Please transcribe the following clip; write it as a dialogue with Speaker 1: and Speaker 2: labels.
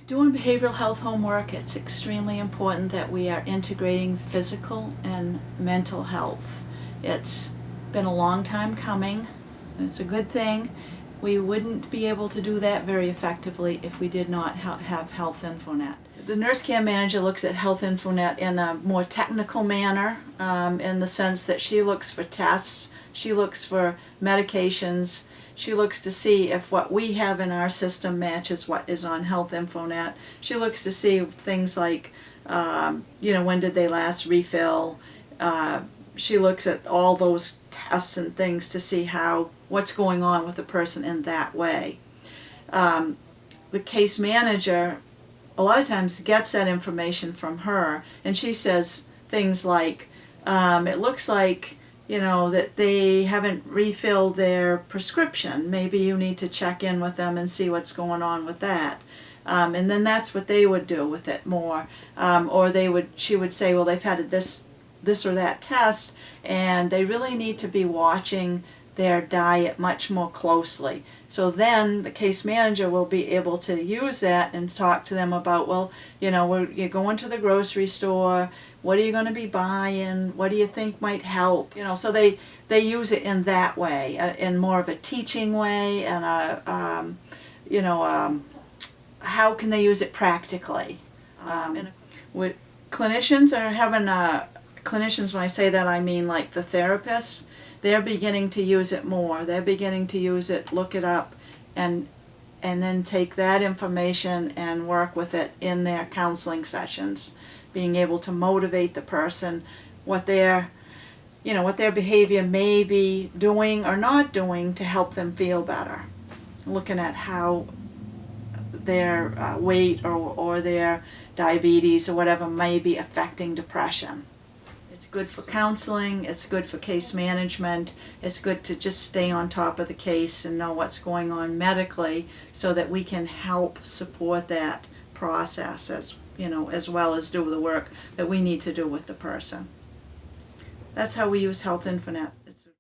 Speaker 1: Doing behavioral health homework, it's extremely important that we are integrating physical and mental health. It's been a long time coming, and it's a good thing. We wouldn't be able to do that very effectively if we did not have HealthInfoNet. The nurse care manager looks at HealthInfoNet in a more technical manner, in the sense that she looks for tests, she looks for medications, she looks to see if what we have in our system matches what is on HealthInfoNet. She looks to see things like, when did they last refill. She looks at all those tests and things to see what's going on with the person in that way. The case manager a lot of times gets that information from her, and she says things like, it looks like that they haven't refilled their prescription. Maybe you need to check in with them and see what's going on with that. And then that's what they would do with it more. Or she would say, well, they've had this or that test, and they really need to be watching their diet much more closely. So then the case manager will be able to use that and talk to them about, well, you're going to the grocery store, what are you going to be buying, what do you think might help? So they use it in that way, in more of a teaching way, and how can they use it practically? With clinicians are having clinicians, when I say that, I mean like the therapists. They're beginning to use it more. They're beginning to use it, look it up, and then take that information and work with it in their counseling sessions, being able to motivate the person, what their behavior may be doing or not doing to help them feel better. Looking at how their weight or their diabetes or whatever may be affecting depression. It's good for counseling, it's good for case management, it's good to just stay on top of the case and know what's going on medically so that we can help support that process as well as do the work that we need to do with the person. That's how we use HealthInfoNet.